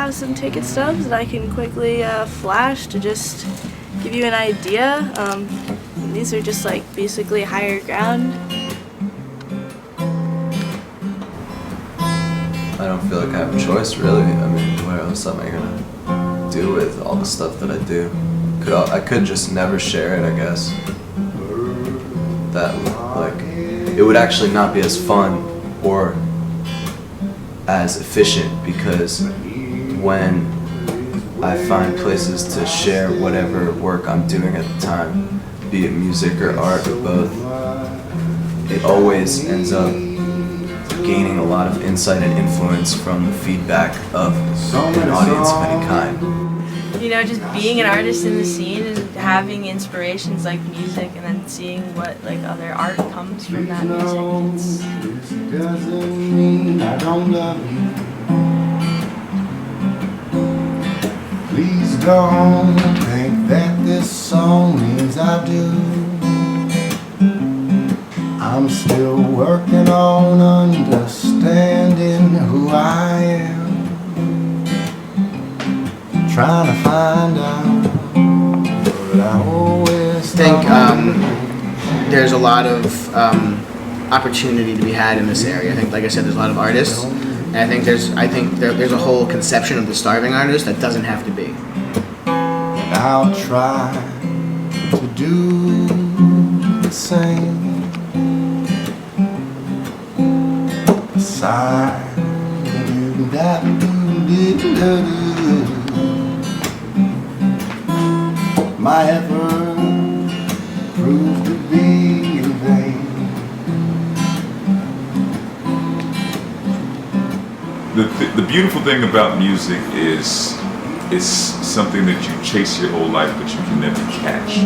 have some ticket stubs that I can quickly flash to just give you an idea. These are just like basically higher ground. I don't feel like I have a choice, really. I mean, what else am I gonna do with all the stuff that I do? I could just never share it, I guess. That, like, it would actually not be as fun or as efficient, because when I find places to share whatever work I'm doing at the time, be it music or art or both, it always ends up gaining a lot of insight and influence from the feedback of an audience of any kind. You know, just being an artist in the scene and having inspirations like music, and then seeing what like other art comes from that music. Doesn't mean I don't love you. Please don't think that this song means I do. I'm still working on understanding who I am, trying to find out what I always think there's a lot of opportunity to be had in this area. I think, like I said, there's a lot of artists, and I think there's a whole conception of the starving artist that doesn't have to be. And I'll try to do the same. My effort proved to be in vain. The beautiful thing about music is it's something that you chase your whole life, but you can never catch.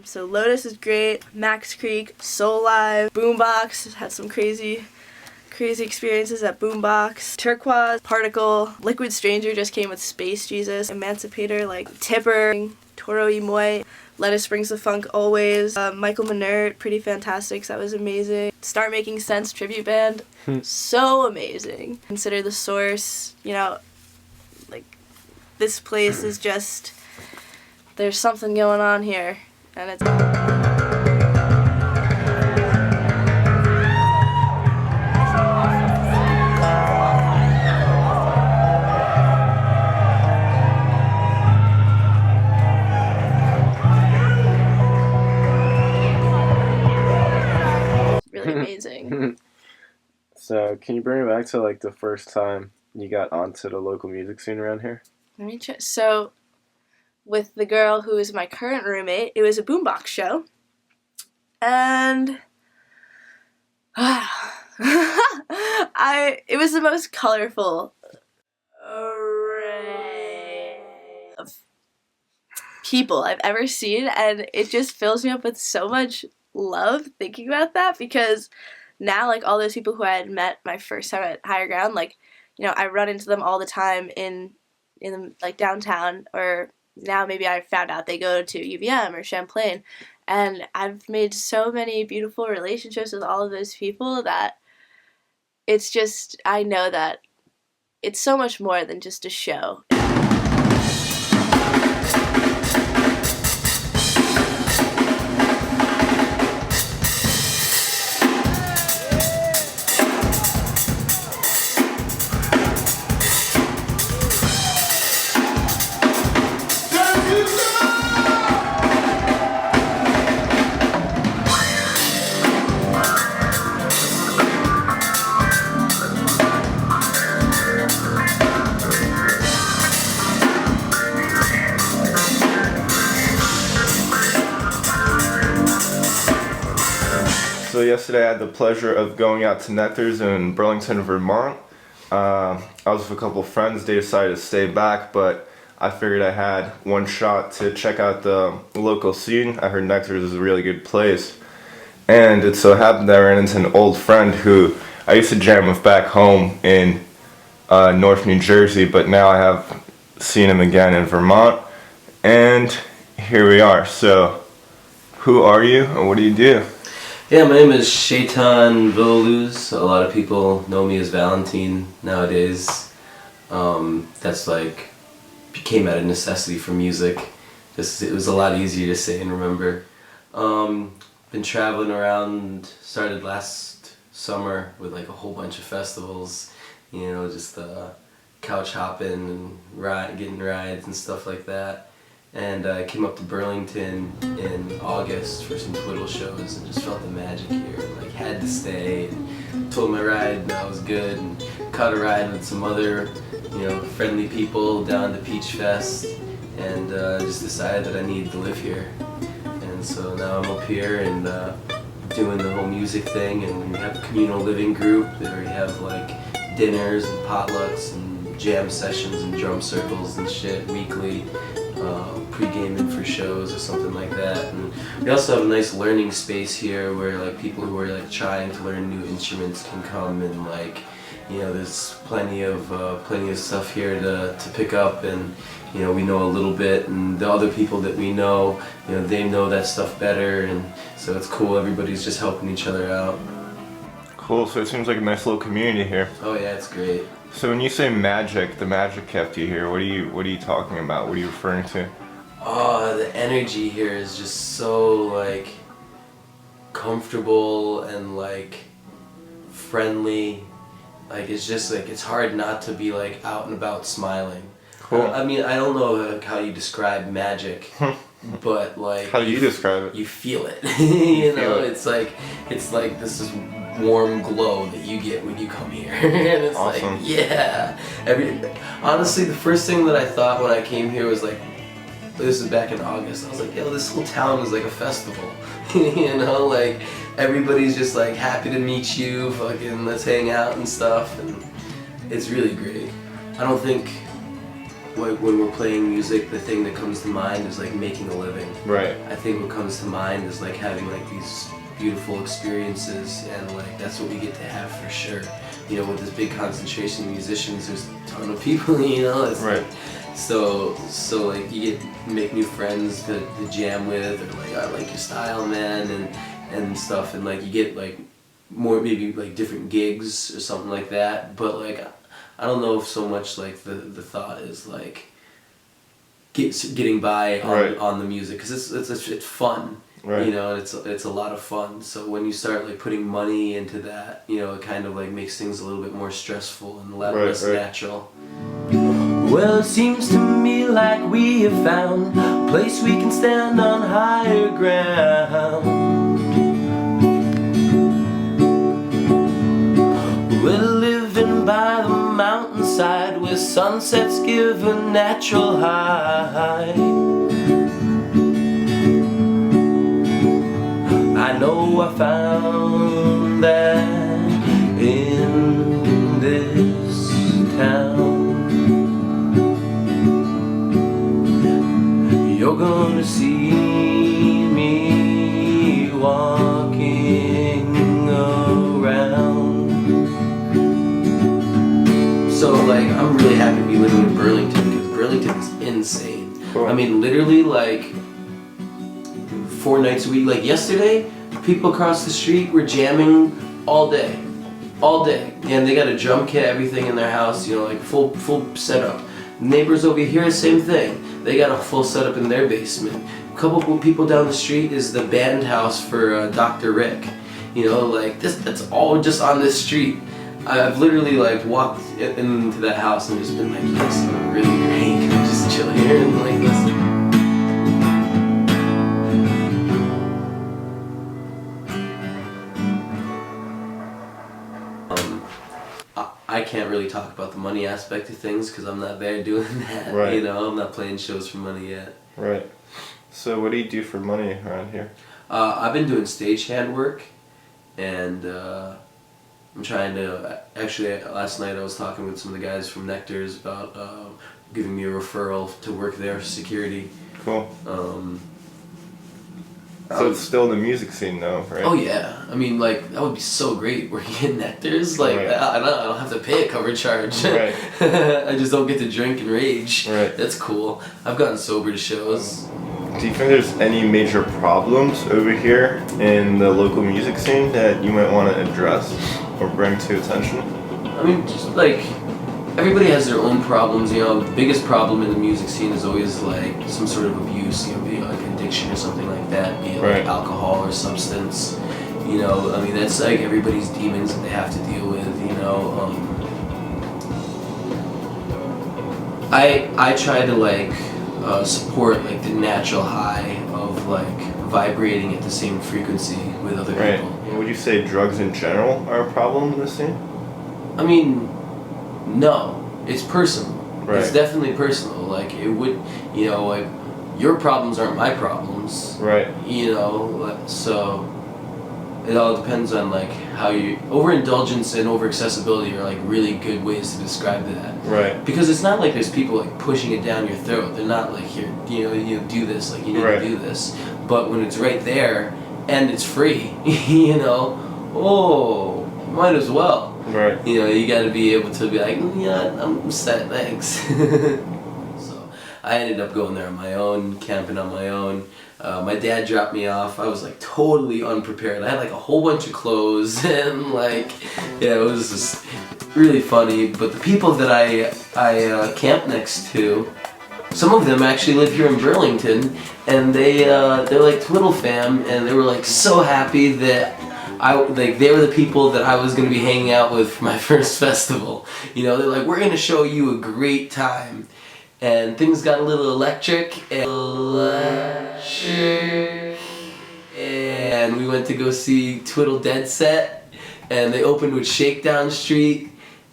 So Lotus is great, Max Creek, Soul Live, Boombox, had some crazy experiences at Boombox, Turquoise, Particle, Liquid Stranger just came with Space Jesus, Emancipator, like Tipper, Toro y Moi, Lettuce Brings the Funk Always, Michael Minert, Pretty Fantastics, that was amazing, Start Making Sense tribute band, so amazing. Consider the Source, you know, like this place is just, there's something going on here. And it's really amazing. So, can you bring me back to like the first time you got onto the local music scene around here? Let me check. So, with the girl who is my current roommate, it was a Boombox show, and it was the most colorful array of people I've ever seen, and it just fills me up with so much love thinking about that, because now, like, all those people who I had met my first time at Higher Ground, like, you know, I run into them all the time in like downtown, or now maybe I found out they go to UVM or Champlain, and I've made so many beautiful relationships with all of those people that it's just, I know that it's so much more than just a show. So yesterday I had the pleasure of going out to Nectar's in Burlington, Vermont. I was with a couple of friends. They decided to stay back, but I figured I had one shot to check out the local scene. I heard Nectar's is a really good place. And it so happened that I ran into an old friend who I used to jam with back home in North New Jersey, but now I have seen him again in Vermont, and here we are. So, who are you and what do you do? Yeah, my name is Shaitan Villaluz. A lot of people know me as Valentin nowadays. That's like became out of necessity for music. Just it was a lot easier to say and remember. Been traveling around. Started last summer with like a whole bunch of festivals. You know, just couch hopping and getting rides and stuff like that. And I came up to Burlington in August for some twiddle shows and just felt the magic here. Like had to stay and told my ride that was good and caught a ride with some other, you know, friendly people down to Peach Fest and just decided that I needed to live here. And so now I'm up here and doing the whole music thing, and we have a communal living group where we have like dinners and potlucks and jam sessions and drum circles and shit weekly. Pre-gaming for shows or something like that, and we also have a nice learning space here where like people who are like trying to learn new instruments can come and like, you know, there's plenty of stuff here to pick up, and you know we know a little bit, and the other people that we know, you know, they know that stuff better, and so it's cool. Everybody's just helping each other out. Cool. So it seems like a nice little community here. Oh yeah, it's great. So when you say magic, the magic kept you here. What are you talking about? What are you referring to? Oh, the energy here is just so like comfortable and like friendly. Like it's just like it's hard not to be like out and about smiling. Cool. I mean, I don't know how you describe magic, but like How do you describe it? You feel it. You know, feel it. it's like this is warm glow that you get when you come here. And it's Awesome. like, yeah. Honestly, the first thing that I thought when I came here was like, this is back in August, I was like, yo, this whole town is like a festival. You know, like everybody's just like happy to meet you, fucking let's hang out and stuff, and it's really great. I don't think when we're playing music, the thing that comes to mind is like making a living. Right. I think what comes to mind is like having like these beautiful experiences, and like that's what we get to have for sure. You know, with this big concentration of musicians, there's a ton of people, you know, it's Right. like, so like you make new friends to jam with, or like I like your style, man, and stuff, and like you get like more maybe like different gigs or something like that. But like I don't know if so much like the thought is like getting by on, Right. on the music, because it's fun. Right. You know, it's a lot of fun. So when you start like putting money into that, you know, it kind of like makes things a little bit more stressful and less natural. Well, it seems to me like we have found a place we can stand on higher ground. We're living by the mountainside where sunsets give a natural high. I know I found that in this town. You're gonna see me walking around. So like, I'm really happy to be living in Burlington, because Burlington is insane. Cool. I mean, literally like 4 nights a week. Like yesterday, people across the street were jamming all day. And they got a drum kit, everything in their house, you know, like full setup. Neighbors over here, same thing. They got a full setup in their basement. A couple of people down the street is the band house for Dr. Rick. You know, like that's all just on this street. I've literally like walked into that house and just been like, you guys are really great. Can I just chill here and like listen? I can't really talk about the money aspect of things because I'm not there doing that. Right. You know, I'm not playing shows for money yet. Right. So what do you do for money around here? I've been doing stagehand work, and I'm trying to, actually last night I was talking with some of the guys from Nectar's about giving me a referral to work there for security. Cool. So it's still the music scene though, right? Oh yeah, I mean like that would be so great working in Nectar's. Like Right. I don't have to pay a cover charge. Right. I just don't get to drink and rage. Right. That's cool. I've gotten sober to shows. Do you think there's any major problems over here in the local music scene that you might want to address or bring to attention? I mean, just like everybody has their own problems. You know, the biggest problem in the music scene is always like some sort of abuse. You know, be it like addiction or something like that. Be it Right. like alcohol or substance. You know, I mean that's like everybody's demons that they have to deal with. You know, I try to like support like the natural high of like vibrating at the same frequency with other Right. people. Would you say drugs in general are a problem in the scene? I mean, no, it's personal. It's Right. definitely personal. Like it would, you know, like your problems aren't my problems. Right. You know, so it all depends on like how you overindulgence and overaccessibility are like really good ways to describe that. Right. Because it's not like there's people like pushing it down your throat. They're not like here, you do this, like you need Right. to do this. But when it's right there and it's free, you know, oh, might as well. Right. You know, you got to be able to be like, yeah, I'm set, thanks. So I ended up going there on my own, camping on my own. My dad dropped me off. I was like totally unprepared. I had like a whole bunch of clothes and like, yeah, it was just really funny. But the people that I camped next to, some of them actually live here in Burlington, and they're like Twiddle fam, and they were like so happy that they were the people that I was gonna be hanging out with for my first festival. You know, they're like, we're gonna show you a great time, and things got a little electric, and we went to go see Twiddle Dead Set, and they opened with Shakedown Street.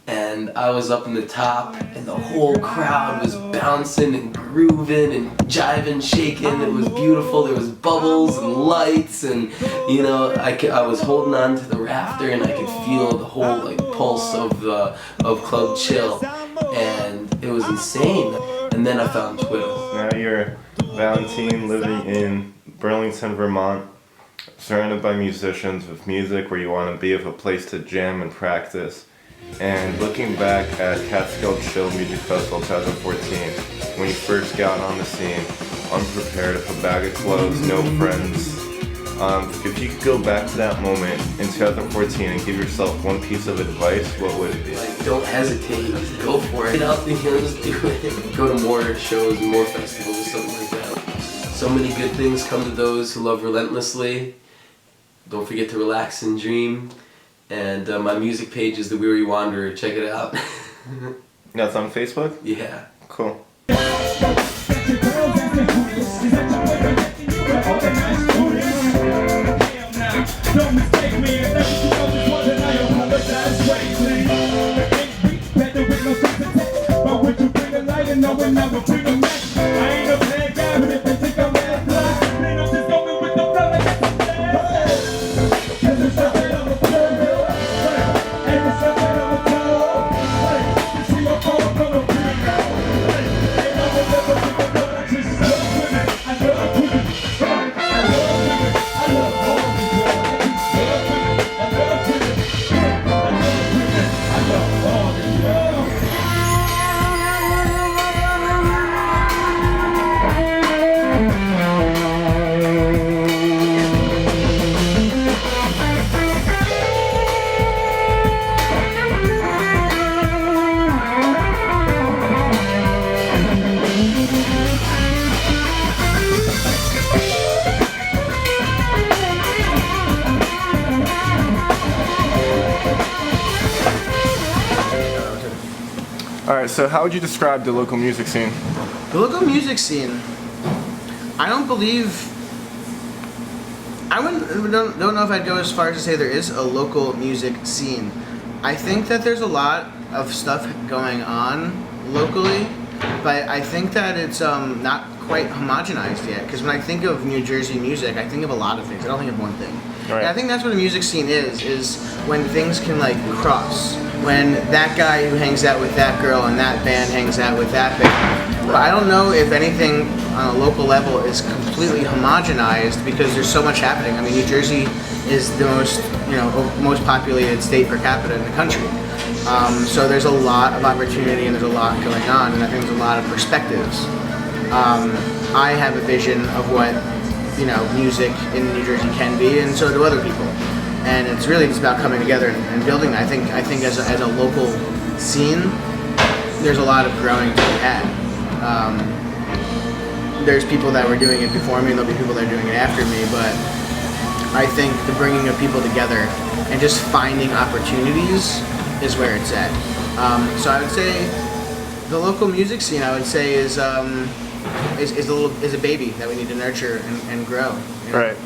And I was up in the top, and the whole crowd was bouncing and grooving and jiving, shaking. It was beautiful. There was bubbles and lights, and you know, I was holding on to the rafter, and I could feel the whole like pulse of Club Chill, and it was insane. And then I found Twiddle. Now you're Valentin living in Burlington, Vermont, surrounded by musicians with music where you want to be, with a place to jam and practice. And looking back at Catskill Chill Music Festival 2014, when you first got on the scene, unprepared, with a bag of clothes, no friends, if you could go back to that moment in 2014 and give yourself one piece of advice, what would it be? Like, don't hesitate, just go for it. Get out there, just do it. Go to more shows, more festivals, or something like that. So many good things come to those who love relentlessly. Don't forget to relax and dream. And my music page is The Weary Wanderer. Check it out. That's on Facebook? Yeah. Cool. Don't mistake me, unless you know this one, then I apologize greatly. Better with no substitute, but would you bring a light and know when I will bring a match? I ain't a bad guy, but if they think I'm bad blood, then I'm just going with the flow like it's a bad. Cause it's something on the floor, and it's something on the floor. You see your phone from the video, and I will never think of what I just love women. I love women, I love all women. Alright, so how would you describe the local music scene? The local music scene, I don't know if I'd go as far as to say there is a local music scene. I think that there's a lot of stuff going on locally, but I think that it's not quite homogenized yet. Because when I think of New Jersey music, I think of a lot of things. I don't think of one thing. Right. And I think that's what a music scene is when things can like cross. when that guy who hangs out with that girl and that band hangs out with that band. But I don't know if anything on a local level is completely homogenized because there's so much happening. I mean, New Jersey is the most populated state per capita in the country. So there's a lot of opportunity and there's a lot going on, and I think there's a lot of perspectives. I have a vision of what music in New Jersey can be, and so do other people. And it's really just about coming together and building. I think as a local scene, there's a lot of growing to be had. There's people that were doing it before me, and there'll be people that are doing it after me. But I think the bringing of people together and just finding opportunities is where it's at. So I would say the local music scene, I would say, is a baby that we need to nurture and grow. Right.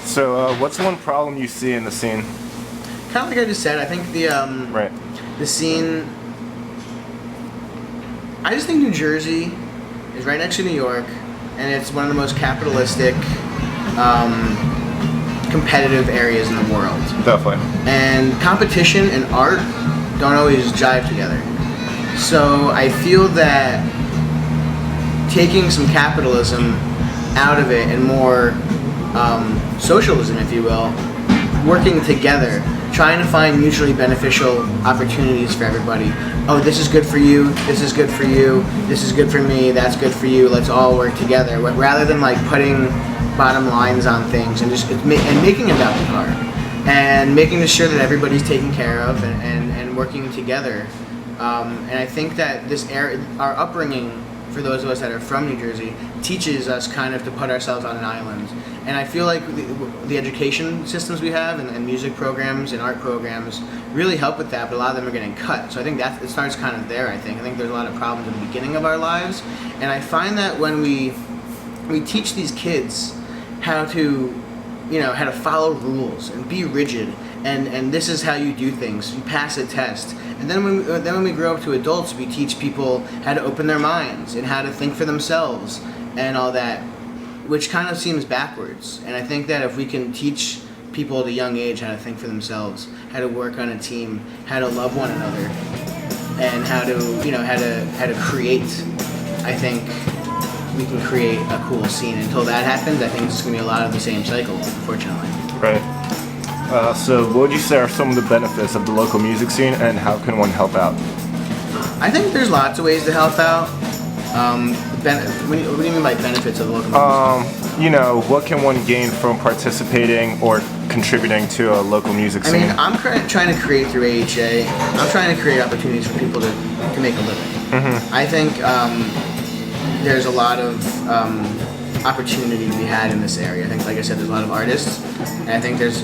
So what's one problem you see in the scene? Kind of like I just said, I think the scene. I just think New Jersey is right next to New York, and it's one of the most capitalistic, competitive areas in the world. Definitely. And competition and art don't always jive together. So I feel that taking some capitalism out of it and more socialism, if you will, working together, trying to find mutually beneficial opportunities for everybody. Oh, this is good for you, this is good for you, this is good for me, that's good for you, let's all work together. Rather than like putting bottom lines on things and making it about the art. And making sure that everybody's taken care of and working together. And I think that our upbringing, for those of us that are from New Jersey, teaches us kind of to put ourselves on an island. And I feel like the education systems we have and music programs and art programs really help with that, but a lot of them are getting cut. So I think it starts kind of there, I think. I think there's a lot of problems in the beginning of our lives. And I find that when we teach these kids how to follow rules and be rigid, and this is how you do things, you pass a test. And then when we grow up to adults, we teach people how to open their minds and how to think for themselves and all that, which kind of seems backwards. And I think that if we can teach people at a young age how to think for themselves, how to work on a team, how to love one another, and how to create, I think we can create a cool scene. Until that happens, I think it's going to be a lot of the same cycle, unfortunately. Right. So what would you say are some of the benefits of the local music scene, and how can one help out? I think there's lots of ways to help out. What do you mean by benefits of the local music scene? What can one gain from participating or contributing to a local music scene? I mean, I'm trying to create through AHA. I'm trying to create opportunities for people to make a living. Mm-hmm. I think there's a lot of opportunity to be had in this area. I think, like I said, there's a lot of artists, and I think there's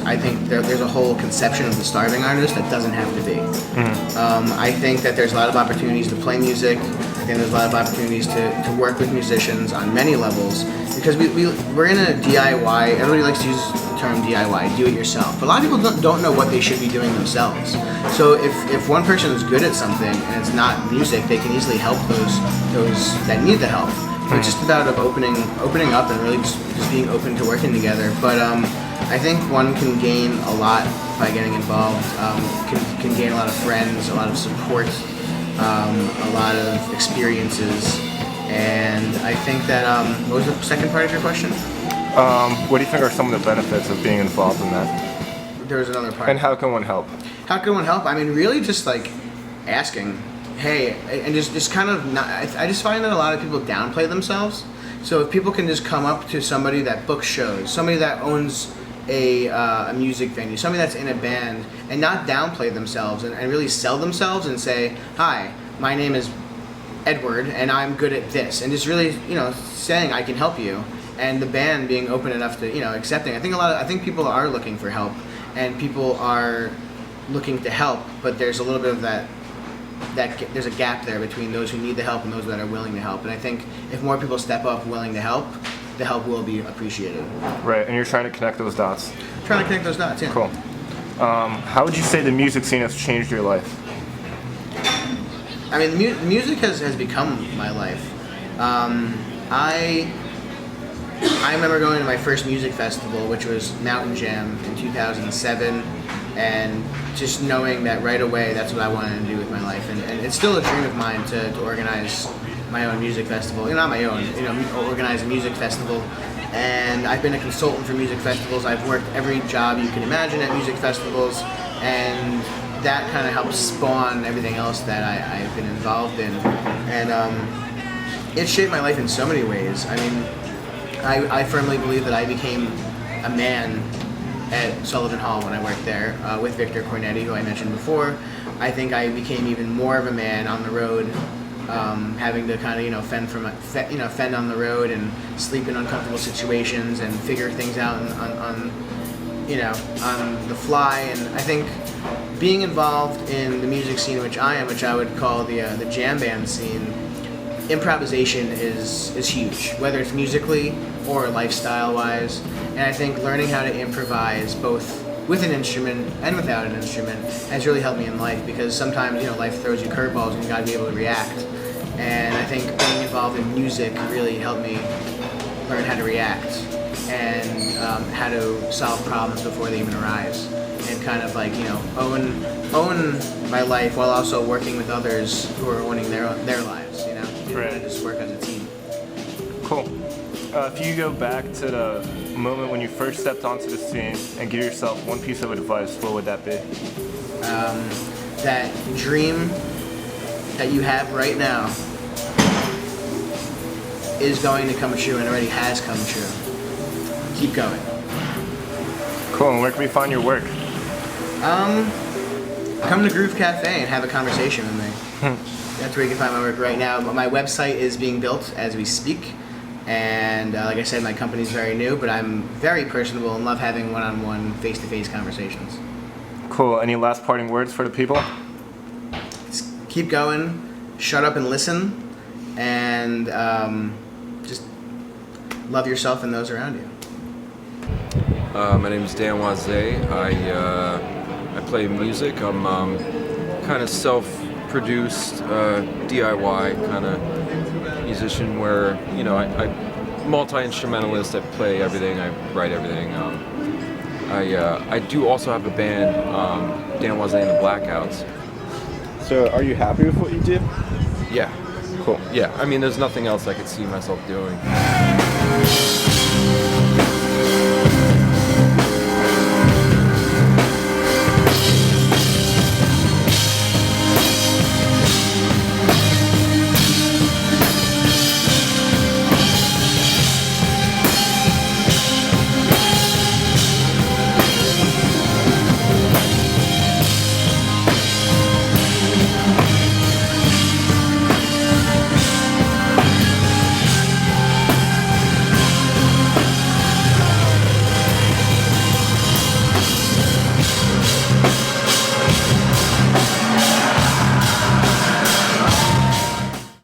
a whole conception of the starving artist that doesn't have to be. Mm-hmm. I think that there's a lot of opportunities to play music. I think there's a lot of opportunities to work with musicians on many levels, because we're in a DIY. Everybody likes to use the term DIY, do it yourself. But a lot of people don't know what they should be doing themselves. So if one person is good at something and it's not music, they can easily help those that need the help. It's just about opening up and really just being open to working together. But I think one can gain a lot by getting involved. Can gain a lot of friends, a lot of support, a lot of experiences. And I think that, what was the second part of your question? What do you think are some of the benefits of being involved in that? There was another part. And how can one help? How can one help? I mean, really just like asking. Hey, and just kind of not, I just find that a lot of people downplay themselves. So if people can just come up to somebody that books shows, somebody that owns a music venue, somebody that's in a band, and not downplay themselves and really sell themselves and say, hi, my name is Edward and I'm good at this, and just really saying I can help you, and the band being open enough to accepting. I think people are looking for help, and people are looking to help, but there's a little bit of that there's a gap there between those who need the help and those that are willing to help. And I think if more people step up willing to help, the help will be appreciated. Right, and you're trying to connect those dots. Trying to connect those dots, yeah. Cool. How would you say the music scene has changed your life? I mean, music has become my life. I remember going to my first music festival, which was Mountain Jam in 2007, and just knowing that right away that's what I wanted to do with my life. And it's still a dream of mine to organize my own music festival. Not my own, organize a music festival. And I've been a consultant for music festivals. I've worked every job you can imagine at music festivals, and that kind of helps spawn everything else that I've been involved in. And it shaped my life in so many ways. I mean, I firmly believe that I became a man at Sullivan Hall when I worked there with Victor Cornetti, who I mentioned before. I think I became even more of a man on the road, having to kind of fend on the road and sleep in uncomfortable situations and figure things out on the fly. And I think being involved in the music scene, which I would call the jam band scene, improvisation is huge, whether it's musically or lifestyle-wise. And I think learning how to improvise both with an instrument and without an instrument has really helped me in life, because sometimes life throws you curveballs and you got to be able to react. And I think being involved in music really helped me learn how to react and how to solve problems before they even arise, and kind of own my life while also working with others who are owning their lives. Right. And just work as a team. Cool. If you go back to the moment when you first stepped onto the scene and give yourself one piece of advice, what would that be? That dream that you have right now is going to come true and already has come true. Keep going. Cool. And where can we find your work? Come to Groove Cafe and have a conversation with me. That's where you can find my work right now. My website is being built as we speak. And like I said, my company's very new, but I'm very personable and love having one-on-one, face-to-face conversations. Cool. Any last parting words for the people? Just keep going, shut up and listen, and just love yourself and those around you. My name is Dan Wazay. I play music. I'm kind of self-produced, DIY kind of musician where, I'm multi-instrumentalist. I play everything, I write everything. I do also have a band, Dan Wazay and the Blackouts. So are you happy with what you did? Yeah. Cool. Yeah, I mean, there's nothing else I could see myself doing.